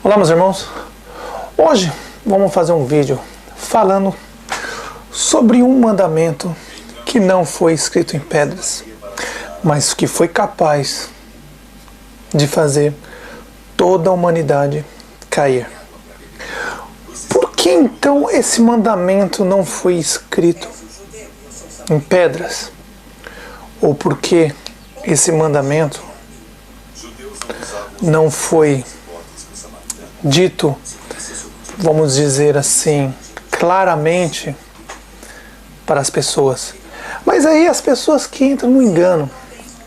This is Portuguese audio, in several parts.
Olá, meus irmãos. Hoje vamos fazer um vídeo falando sobre um mandamento que não foi escrito em pedras, mas que foi capaz de fazer toda a humanidade cair. Por que então esse mandamento não foi escrito em pedras? Ou por que esse mandamento não foi dito, vamos dizer assim, claramente para as pessoas? Mas aí as pessoas que entram no engano,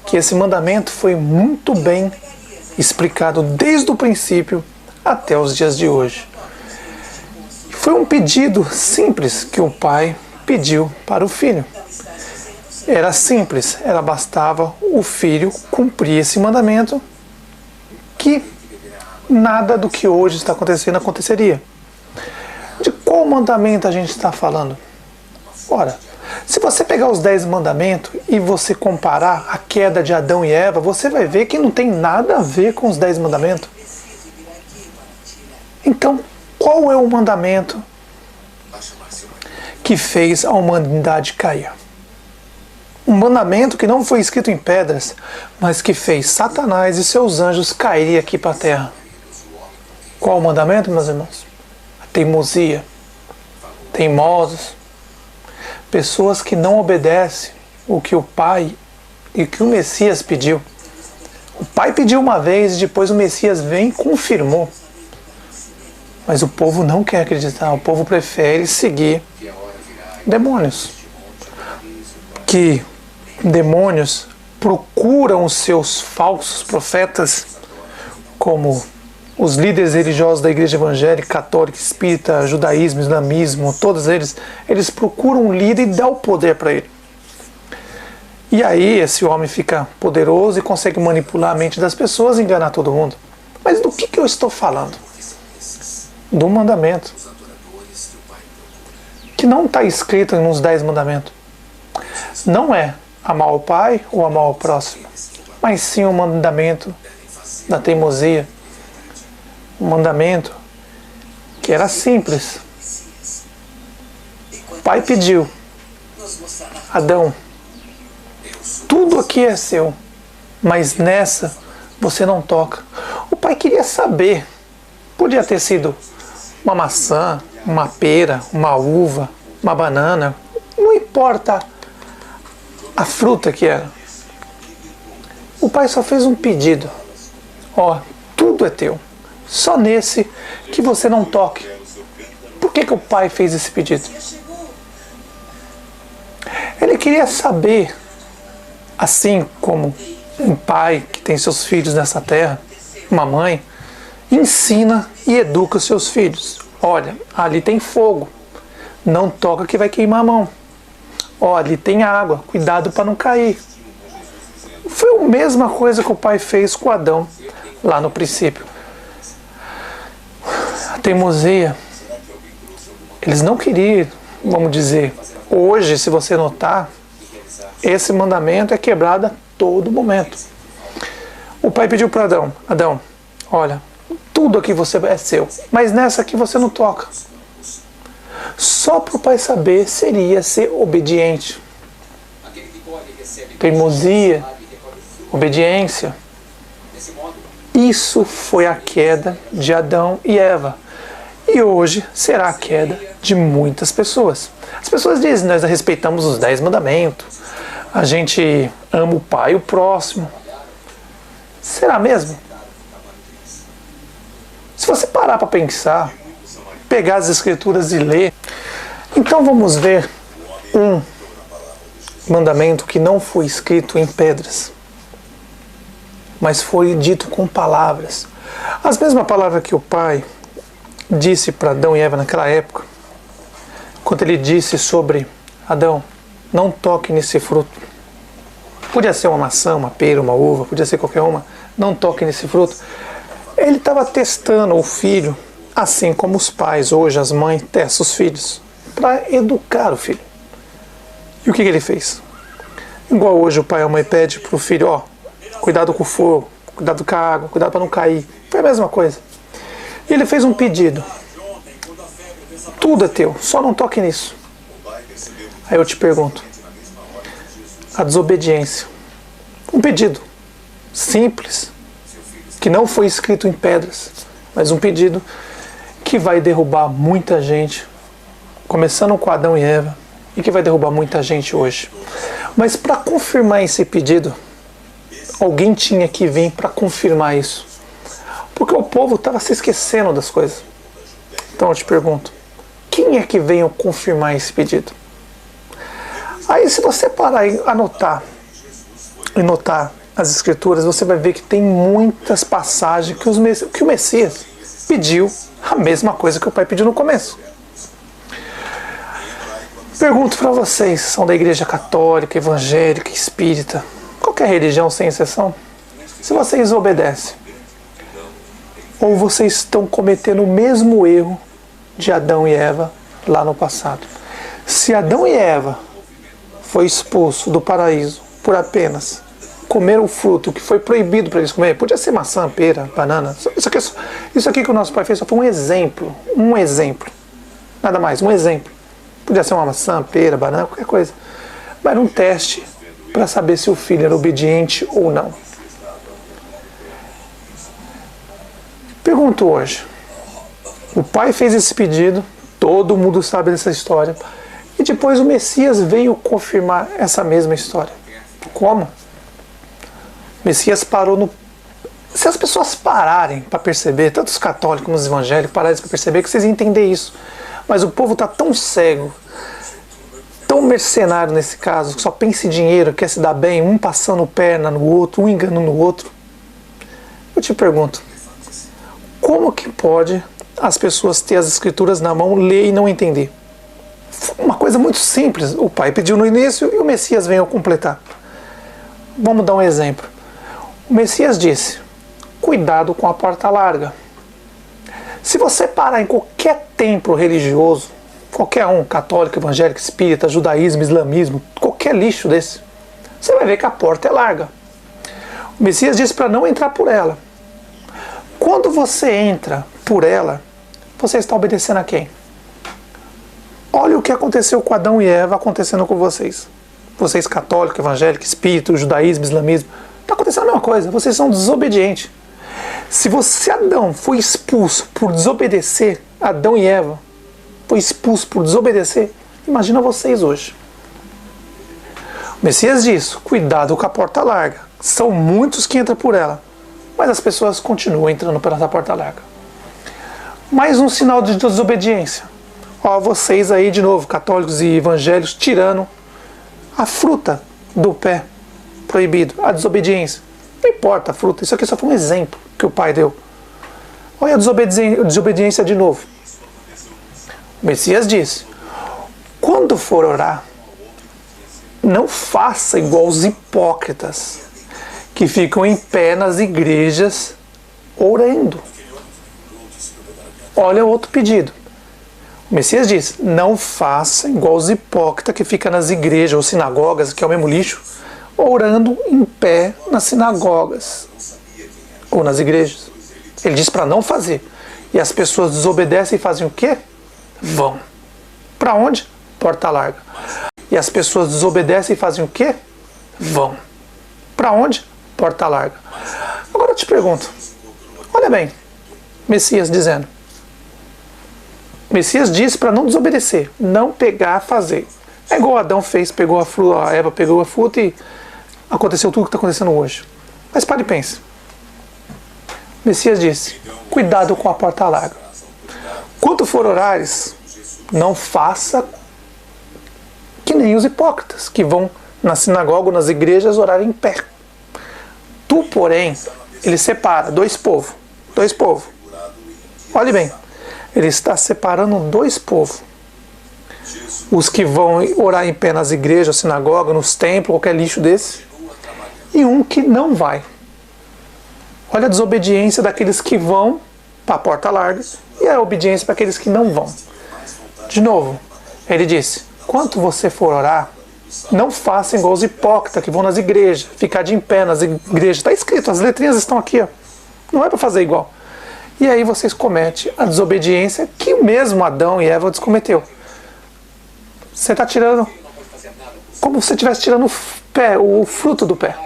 que esse mandamento foi muito bem explicado desde o princípio até os dias de hoje. Foi um pedido simples que o pai pediu para o filho. Era simples, bastava o filho cumprir esse mandamento, que nada do que hoje está acontecendo aconteceria. De qual mandamento a gente está falando? Ora, se você pegar os 10 mandamentos e você comparar a queda de Adão e Eva, você vai ver que não tem nada a ver com os 10 mandamentos. Então, qual é o mandamento que fez a humanidade cair? Um mandamento que não foi escrito em pedras, mas que fez Satanás e seus anjos caírem aqui para a terra. Qual o mandamento, meus irmãos? A teimosia. Teimosos. Pessoas que não obedecem o que o Pai e o que o Messias pediu. O Pai pediu uma vez e depois o Messias vem e confirmou. Mas o povo não quer acreditar, o povo prefere seguir demônios. Que demônios procuram os seus falsos profetas, como os líderes religiosos da igreja evangélica, católica, espírita, judaísmo, islamismo, todos eles procuram um líder e dão o poder para ele. E aí esse homem fica poderoso e consegue manipular a mente das pessoas e enganar todo mundo. Mas do que eu estou falando? Do mandamento, que não está escrito nos 10 mandamentos. Não é amar o pai ou amar o próximo, mas sim o mandamento da teimosia. Um mandamento que era simples. O pai pediu: Adão, tudo aqui é seu, mas nessa você não toca. O pai queria saber. Podia ter sido uma maçã, uma pera, uma uva, uma banana, não importa a fruta que era. O pai só fez um pedido: ó, tudo é teu, só nesse que você não toque. Por que o pai fez esse pedido? Ele queria saber, assim como um pai que tem seus filhos nessa terra, uma mãe, ensina e educa os seus filhos. Olha, ali tem fogo, não toca que vai queimar a mão. Olha, ali tem água, cuidado para não cair. Foi a mesma coisa que o pai fez com Adão lá no princípio. A teimosia, eles não queriam, vamos dizer, hoje, se você notar, esse mandamento é quebrado a todo momento. O pai pediu para Adão: Adão, olha, tudo aqui você é seu, mas nessa aqui você não toca. Só para o pai saber seria ser obediente. Teimosia, obediência. Isso foi a queda de Adão e Eva. E hoje será a queda de muitas pessoas. As pessoas dizem: nós respeitamos os 10 mandamentos, a gente ama o pai e o próximo. Será mesmo? Se você parar para pensar, pegar as escrituras e ler, então vamos ver um mandamento que não foi escrito em pedras, mas foi dito com palavras. As mesmas palavras que o pai disse para Adão e Eva naquela época, quando ele disse sobre: Adão, não toque nesse fruto. Podia ser uma maçã, uma pera, uma uva, podia ser qualquer uma. Não toque nesse fruto. Ele estava testando o filho, assim como os pais, hoje as mães, testam os filhos, para educar o filho. E o que ele fez? Igual hoje o pai e a mãe pedem para o filho: ó, cuidado com o fogo, cuidado com a água, cuidado para não cair. Foi a mesma coisa. E ele fez um pedido. Tudo é teu, só não toque nisso. Aí eu te pergunto, a desobediência, um pedido simples, que não foi escrito em pedras, mas um pedido que vai derrubar muita gente, começando com Adão e Eva, e que vai derrubar muita gente hoje. Mas para confirmar esse pedido, alguém tinha que vir para confirmar isso. Porque o povo estava se esquecendo das coisas. Então eu te pergunto, quem é que veio confirmar esse pedido? Aí se você parar e anotar, e notar as escrituras, você vai ver que tem muitas passagens que o Messias pediu a mesma coisa que o Pai pediu no começo. Pergunto para vocês, são da igreja católica, evangélica, espírita, qualquer religião sem exceção, se vocês obedecem, ou vocês estão cometendo o mesmo erro de Adão e Eva lá no passado. Se Adão e Eva foi expulso do paraíso por apenas comer o fruto que foi proibido para eles comer, podia ser maçã, pera, banana, isso aqui que o nosso Pai fez só foi um exemplo, nada mais, um exemplo. Podia ser uma maçã, pera, banana, qualquer coisa, mas era um teste para saber se o filho era obediente ou não. Pergunto hoje, o Pai fez esse pedido, todo mundo sabe dessa história, e depois o Messias veio confirmar essa mesma história. Como? O Messias parou no... Se as pessoas pararem para perceber, tanto os católicos como os evangélicos pararem para perceber, que vocês iam entender isso. Mas o povo está tão cego, tão mercenário nesse caso, que só pensa em dinheiro, quer se dar bem, um passando perna no outro, um enganando o outro. Eu te pergunto, como que pode as pessoas ter as escrituras na mão, ler e não entender? Uma coisa muito simples, o Pai pediu no início e o Messias veio completar. Vamos dar um exemplo. O Messias disse, cuidado com a porta larga. Se você parar em qualquer templo religioso, qualquer um, católico, evangélico, espírita, judaísmo, islamismo, qualquer lixo desse, você vai ver que a porta é larga. O Messias disse para não entrar por ela. Quando você entra por ela, você está obedecendo a quem? Olha o que aconteceu com Adão e Eva acontecendo com vocês. Vocês católicos, evangélicos, espíritos, judaísmo, islamismo, está acontecendo a mesma coisa, vocês são desobedientes. Se Adão foi expulso por desobedecer, Adão e Eva foi expulso por desobedecer, imagina vocês hoje. O Messias diz, cuidado com a porta larga. São muitos que entram por ela, mas as pessoas continuam entrando pela porta larga. Mais um sinal de desobediência. Ó, vocês aí de novo, católicos e evangélicos, tirando a fruta do pé proibido, a desobediência. Não importa a fruta, isso aqui só foi um exemplo que o Pai deu. Olha a desobediência de novo. O Messias disse, quando for orar, não faça igual os hipócritas que ficam em pé nas igrejas orando. Olha outro pedido. O Messias diz, não faça igual os hipócritas que ficam nas igrejas ou sinagogas, que é o mesmo lixo, orando em pé nas sinagogas ou nas igrejas. Ele diz para não fazer. E as pessoas desobedecem e fazem o quê? Vão. Para onde? Porta larga. E as pessoas desobedecem e fazem o quê? Vão. Para onde? Porta larga. Agora eu te pergunto, olha bem, Messias dizendo, Messias disse para não desobedecer, não pegar, fazer. É igual Adão fez, pegou a fruta, a Eva pegou a fruta e aconteceu tudo o que está acontecendo hoje. Mas pare e pense. Messias disse, cuidado com a porta larga. Quando for orares, não faça que nem os hipócritas, que vão na sinagoga ou nas igrejas orar em pé. Tu, porém, ele separa dois povos. Olhe bem, ele está separando dois povos. Os que vão orar em pé nas igrejas, sinagoga, nos templos, qualquer lixo desse, e um que não vai. Olha a desobediência daqueles que vão para a porta larga e a obediência para aqueles que não vão. De novo, ele disse, quando você for orar, não faça igual os hipócritas que vão nas igrejas, ficar de em pé nas igrejas. Está escrito, as letrinhas estão aqui, ó. Não é para fazer igual. E aí vocês cometem a desobediência que o mesmo Adão e Eva cometeu. Você está tirando, como se você estivesse tirando o fruto do pé.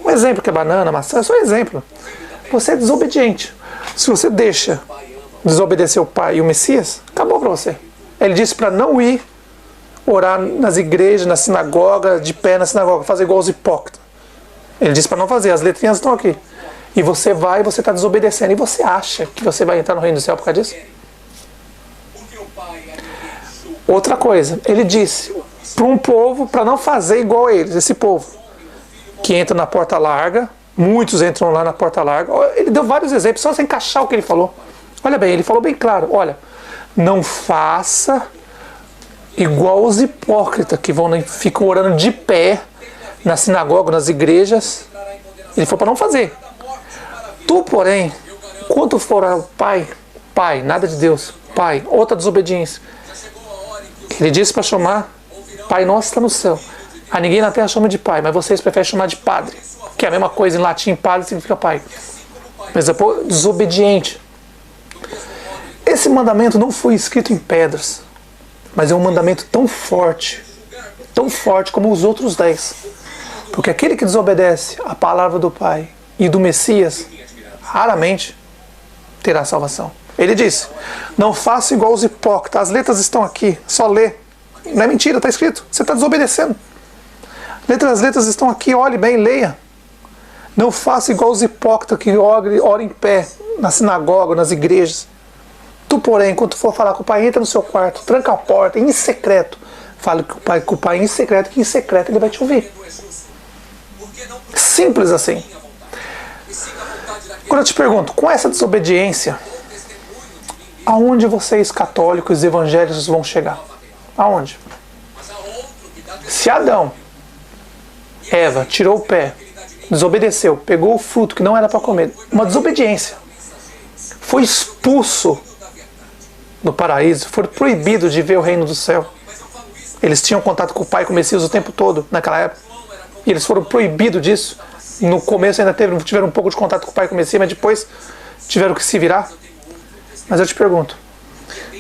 Um exemplo que é banana, maçã, é só um exemplo. Você é desobediente. Se você deixa desobedecer o Pai e o Messias, acabou para você. Ele disse para não ir orar nas igrejas, na sinagoga, de pé na sinagoga, fazer igual os hipócritas. Ele disse para não fazer, as letrinhas estão aqui. E você vai e você está desobedecendo. E você acha que você vai entrar no reino do céu por causa disso? Outra coisa, ele disse para um povo para não fazer igual a eles, esse povo que entra na porta larga, muitos entram lá na porta larga. Ele deu vários exemplos, só você encaixar o que ele falou. Olha bem, ele falou bem claro, olha, não faça igual os hipócritas que ficam orando de pé na sinagoga, nas igrejas. Ele falou para não fazer. Tu, porém, quando for ao Pai, nada de Deus, Pai, outra desobediência. Ele disse para chamar Pai Nosso está no céu. A ninguém na terra chama de Pai, mas vocês preferem chamar de Padre, que é a mesma coisa em latim, Padre significa Pai. Mas é desobediente. Esse mandamento não foi escrito em pedras, mas é um mandamento tão forte como os outros 10. Porque aquele que desobedece a palavra do Pai e do Messias, raramente terá salvação. Ele disse, não faça igual os hipócritas, as letras estão aqui, só lê. Não é mentira, está escrito, você está desobedecendo. As letras estão aqui, olhe bem, leia. Não faça igual os hipócritas que oram em pé, na sinagoga, nas igrejas. Tu, porém, quando for falar com o Pai, entra no seu quarto, tranca a porta, em secreto. Fale com o Pai em secreto, que em secreto ele vai te ouvir. Simples assim. Quando eu te pergunto, com essa desobediência, aonde vocês católicos e evangélicos vão chegar? Aonde? Se Adão, Eva, tirou o pé, desobedeceu, pegou o fruto que não era para comer, uma desobediência, foi expulso do paraíso, foi proibido de ver o reino do céu. Eles tinham contato com o Pai e com o Messias o tempo todo, naquela época, e eles foram proibidos disso. No começo ainda tiveram um pouco de contato com o Pai e com o Messias, mas depois tiveram que se virar. Mas eu te pergunto,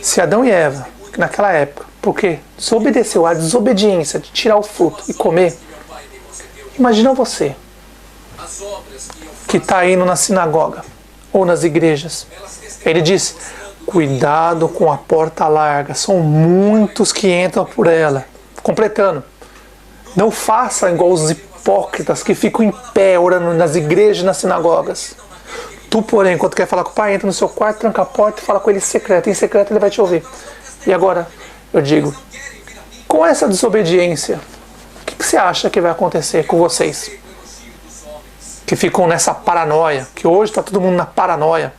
se Adão e Eva, naquela época, porque desobedeceu a desobediência de tirar o fruto e comer, imagina você que está indo na sinagoga ou nas igrejas. Ele diz, cuidado com a porta larga, são muitos que entram por ela. Completando, não faça igual os hipócritas que ficam em pé orando nas igrejas e nas sinagogas. Tu, porém, quando quer falar com o Pai, entra no seu quarto, tranca a porta e fala com ele em secreto. Em secreto ele vai te ouvir. E agora, eu digo, com essa desobediência, o que você acha que vai acontecer com vocês? Que ficam nessa paranoia, que hoje está todo mundo na paranoia.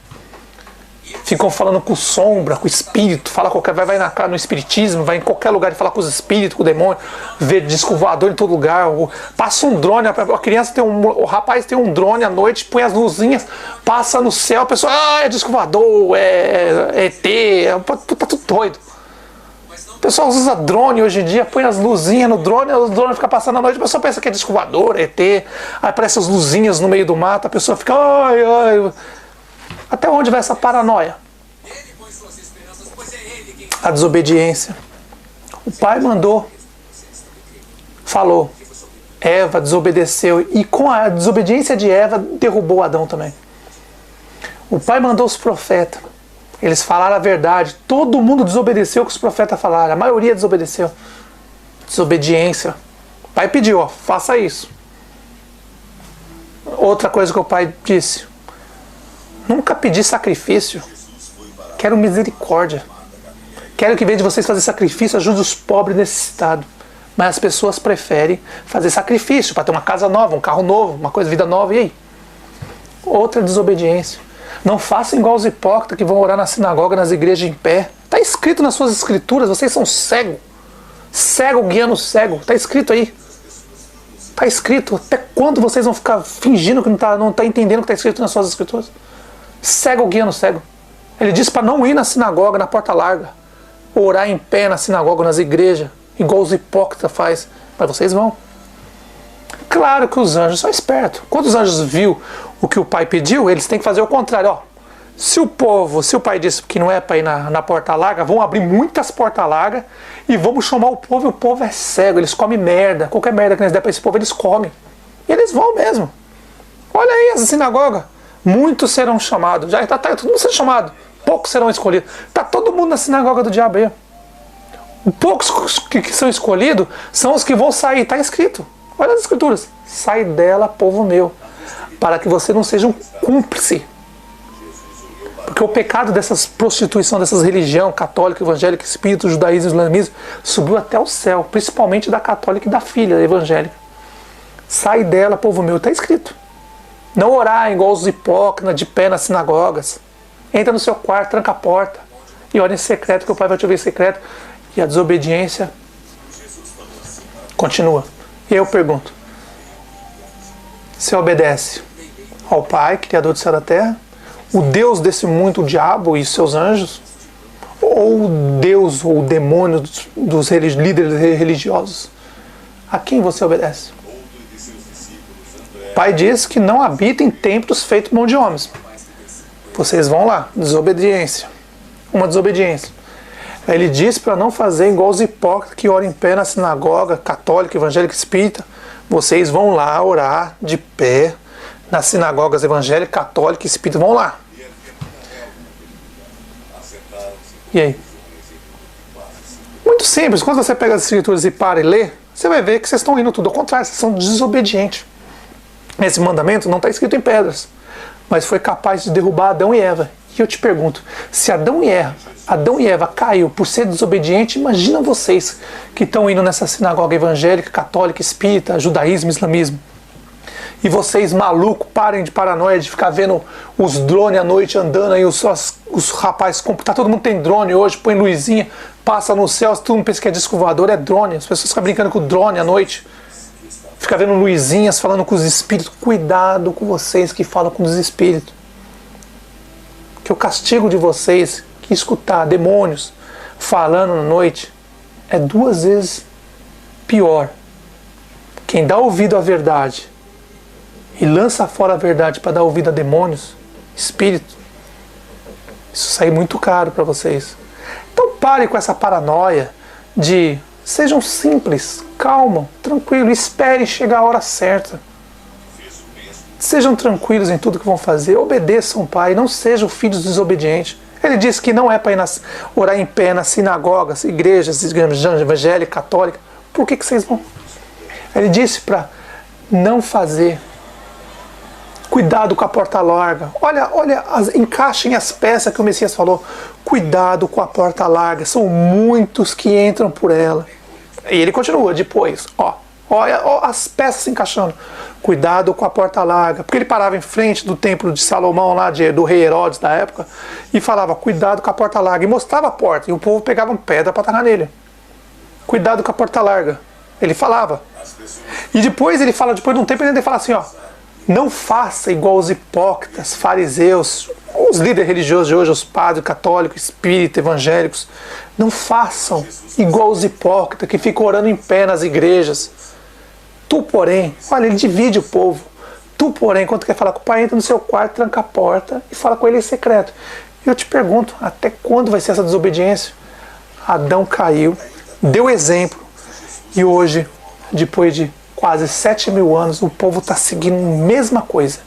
Ficam falando com sombra, com espírito, vai no espiritismo, vai em qualquer lugar e fala com os espíritos, com o demônio, vê disco voador em todo lugar, passa um drone, o rapaz tem um drone à noite, põe as luzinhas, passa no céu, a pessoa, é disco voador, é ET, tá tudo doido. O pessoal usa drone hoje em dia, põe as luzinhas no drone, o drone fica passando a noite, a pessoa pensa que é disco voador, ET, aí aparecem as luzinhas no meio do mato, a pessoa fica, ai. Até onde vai essa paranoia? A desobediência. O Pai mandou, falou, Eva desobedeceu, e com a desobediência de Eva derrubou Adão também. O Pai mandou os profetas, eles falaram a verdade, todo mundo desobedeceu o que os profetas falaram, a maioria desobedeceu. Desobediência. O Pai pediu, faça isso. Outra coisa que o Pai disse, nunca pedi sacrifício, quero misericórdia. Quero que, em vez de vocês fazer sacrifício, ajude os pobres necessitados. Mas as pessoas preferem fazer sacrifício para ter uma casa nova, um carro novo, uma coisa, vida nova. E aí? Outra desobediência. Não façam igual os hipócritas que vão orar na sinagoga, nas igrejas em pé. Está escrito nas suas escrituras, vocês são cegos. Cego guiando cego. Está escrito aí. Está escrito. Até quando vocês vão ficar fingindo que não tá entendendo o que está escrito nas suas escrituras? Cego guiando cego. Ele disse para não ir na sinagoga, na porta larga. Orar em pé na sinagoga, nas igrejas. Igual os hipócritas fazem. Mas vocês vão. Claro que os anjos são espertos. Quando os anjos viu o que o Pai pediu, eles têm que fazer o contrário. Se o pai disse que não é para ir na porta larga, vão abrir muitas portas largas e vamos chamar o povo, e o povo é cego, eles comem merda, qualquer merda que eles der para esse povo, eles comem. E eles vão mesmo. Olha aí essa sinagoga. Muitos serão chamados. Já está todo mundo sendo chamado. Poucos serão escolhidos. Está todo mundo na sinagoga do diabo aí. Poucos que são escolhidos são os que vão sair. Está escrito. Olha as escrituras. Sai dela, povo meu, para que você não seja um cúmplice. Porque o pecado dessas prostituição, dessas religião católica, evangélica, espírito, judaísmo, islamismo, subiu até o céu, principalmente da católica e da filha evangélica. Sai dela, povo meu, está escrito. Não orar igual os hipócritas, de pé nas sinagogas. Entra no seu quarto, tranca a porta e ora em secreto, que o Pai vai te ouvir em secreto. E a desobediência continua. E aí eu pergunto, você obedece ao Pai, Criador do céu e da terra, o Deus desse mundo, o diabo e seus anjos, ou o Deus ou o demônio dos líderes religiosos? A quem você obedece? O Pai diz que não habita em templos feitos por mão de homens. Vocês vão lá, desobediência. Uma desobediência. Ele diz para não fazer igual os hipócritas que oram em pé na sinagoga católica, evangélica, espírita. Vocês vão lá orar de pé nas sinagogas evangélicas, católicas, espírita. Vão lá. E aí? Muito simples. Quando você pega as escrituras e para e lê, você vai ver que vocês estão indo tudo ao contrário. Vocês são desobedientes. Esse mandamento não está escrito em pedras, mas foi capaz de derrubar Adão e Eva. E eu te pergunto, se Adão e Eva caiu por ser desobediente, imagina vocês que estão indo nessa sinagoga evangélica, católica, espírita, judaísmo, islamismo. E vocês, malucos, parem de paranoia de ficar vendo os drones à noite andando aí, os rapazes, tá, todo mundo tem drone hoje, põe luzinha, passa no céu, todo mundo pensa que é disco voador, é drone. As pessoas ficam brincando com o drone à noite. Fica vendo luzinhas, falando com os espíritos. Cuidado com vocês que falam com os espíritos. Que o castigo de vocês, que escutar demônios falando na noite, é 2 vezes pior. Quem dá ouvido à verdade e lança fora a verdade para dar ouvido a demônios, espíritos, isso sai muito caro para vocês. Então pare com essa paranoia de... Sejam simples, calmos, tranquilos, esperem chegar a hora certa. Sejam tranquilos em tudo que vão fazer, obedeçam o Pai, não sejam filhos desobedientes. Ele disse que não é para ir orar em pé nas sinagogas, igrejas evangélicas, católicas. Por que vocês vão? Ele disse para não fazer. Cuidado com a porta larga. Olha, encaixem as peças que o Messias falou. Cuidado com a porta larga. São muitos que entram por ela. E ele continua depois. Olha as peças se encaixando. Cuidado com a porta larga. Porque ele parava em frente do templo de Salomão, lá do rei Herodes da época, e falava, cuidado com a porta larga. E mostrava a porta. E o povo pegava uma pedra para atacar nele. Cuidado com a porta larga. Ele falava. E depois ele fala, depois de um tempo, ele fala assim, não faça igual os hipócritas, fariseus, os líderes religiosos de hoje, os padres católicos, espíritas, evangélicos. Não façam igual os hipócritas que ficam orando em pé nas igrejas. Tu, porém, olha, ele divide o povo. Tu, porém, quando quer falar com o Pai, entra no seu quarto, tranca a porta e fala com ele em secreto. E eu te pergunto, até quando vai ser essa desobediência? Adão caiu, deu exemplo, e hoje, depois de quase 7.000 anos, o povo está seguindo a mesma coisa,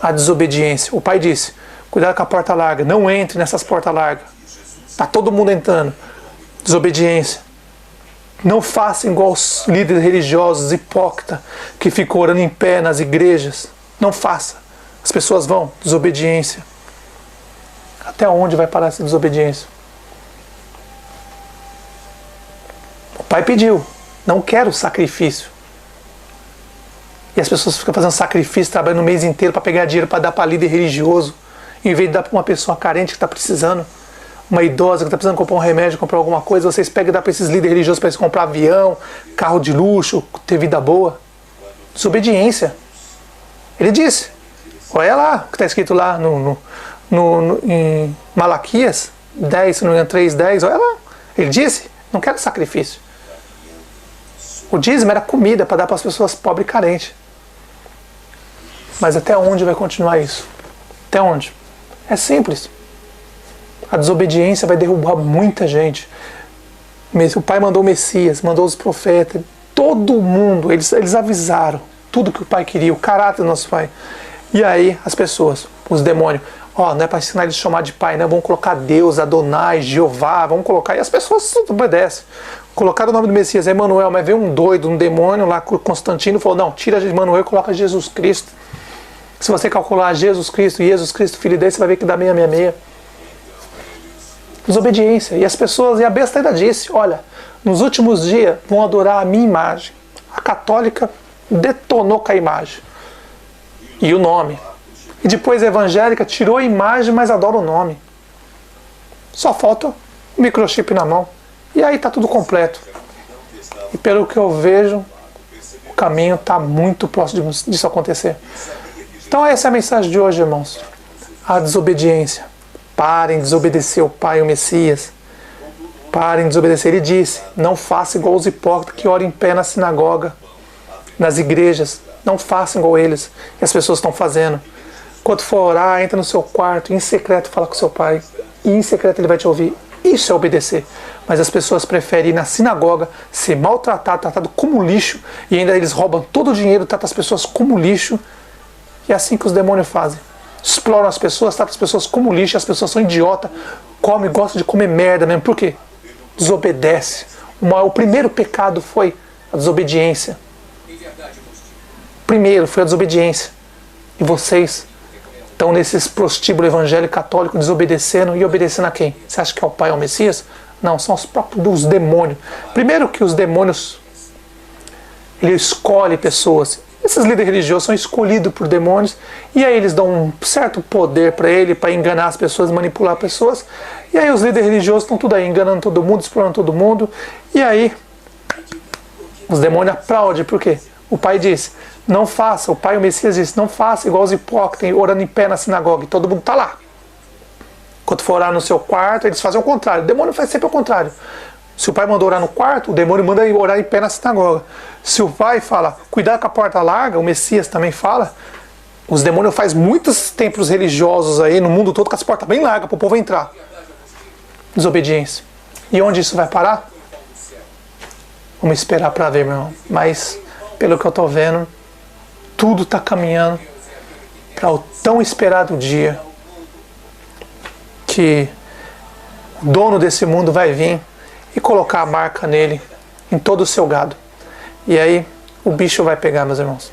a desobediência. O Pai disse, cuidado com a porta larga, não entre nessas portas largas. Está todo mundo entrando. Desobediência. Não faça igual os líderes religiosos hipócritas que ficam orando em pé nas igrejas. Não faça. As pessoas vão. Desobediência. Até onde vai parar essa desobediência? O Pai pediu. Não quero sacrifício. E as pessoas ficam fazendo sacrifício, trabalhando o mês inteiro para pegar dinheiro para dar para líder religioso, em vez de dar para uma pessoa carente que está precisando, uma idosa que está precisando comprar um remédio, comprar alguma coisa, vocês pegam e dão para esses líderes religiosos para eles comprar avião, carro de luxo, ter vida boa. Desobediência. Ele disse, olha lá o que está escrito lá em Malaquias 10, se não me engano, 3:10, olha lá. Ele disse, não quero sacrifício. O dízimo era comida para dar para as pessoas pobres e carentes. Mas até onde vai continuar isso? Até onde? É simples. A desobediência vai derrubar muita gente. O Pai mandou o Messias, mandou os profetas, todo mundo, eles avisaram tudo que o Pai queria, o caráter do nosso Pai. E aí as pessoas, os demônios, não é para ensinar eles a chamar de Pai, né? Vamos colocar Deus, Adonai, Jeová, vamos colocar, e as pessoas obedecem. Colocaram o nome do Messias, é Emanuel, mas veio um doido, um demônio lá, Constantino, falou, não, tira Emanuel e coloca Jesus Cristo. Se você calcular Jesus Cristo, filho dele, você vai ver que dá 666. Desobediência. E as pessoas, e a besta ainda disse, olha, nos últimos dias vão adorar a minha imagem. A católica detonou com a imagem. E o nome. E depois a evangélica tirou a imagem, mas adora o nome. Só falta o microchip na mão. E aí está tudo completo. E pelo que eu vejo, o caminho está muito próximo disso acontecer. Então essa é a mensagem de hoje, irmãos. A desobediência. Parem de desobedecer o Pai e o Messias. Parem de desobedecer. Ele disse, não faça igual os hipócritas que oram em pé na sinagoga, nas igrejas. Não façam igual eles. E as pessoas estão fazendo. Quando for orar, entra no seu quarto, em secreto fala com seu Pai. E em secreto ele vai te ouvir. Isso é obedecer. Mas as pessoas preferem ir na sinagoga, ser maltratado, tratado como lixo, e ainda eles roubam todo o dinheiro, tratam as pessoas como lixo. E é assim que os demônios fazem. Exploram as pessoas, tratam as pessoas como lixo, as pessoas são idiotas, comem, gostam de comer merda mesmo. Por quê? Desobedece. O primeiro pecado foi a desobediência. Primeiro foi a desobediência. E vocês estão nesses prostíbulos evangélicos católicos desobedecendo, e obedecendo a quem? Você acha que é o Pai ou o Messias? Não, são os próprios demônios. Primeiro que os demônios, ele escolhe pessoas. Esses líderes religiosos são escolhidos por demônios, e aí eles dão um certo poder para ele, para enganar as pessoas, manipular as pessoas. E aí os líderes religiosos estão tudo aí, enganando todo mundo, explorando todo mundo. E aí os demônios aplaudem, por quê? O Pai disse, não faça, o Pai, o Messias disse, não faça igual os hipócritas, orando em pé na sinagoga, e todo mundo está lá. Quando for orar no seu quarto, eles fazem o contrário. O demônio faz sempre o contrário. Se o Pai mandou orar no quarto, o demônio manda orar em pé na sinagoga. Se o Pai fala, cuidado com a porta larga, o Messias também fala, os demônios fazem muitos templos religiosos aí no mundo todo com as portas bem largas para o povo entrar. Desobediência. E onde isso vai parar? Vamos esperar para ver, meu irmão. Mas, pelo que eu estou vendo, tudo está caminhando para o tão esperado dia que o dono desse mundo vai vir e colocar a marca nele, em todo o seu gado. E aí o bicho vai pegar, meus irmãos.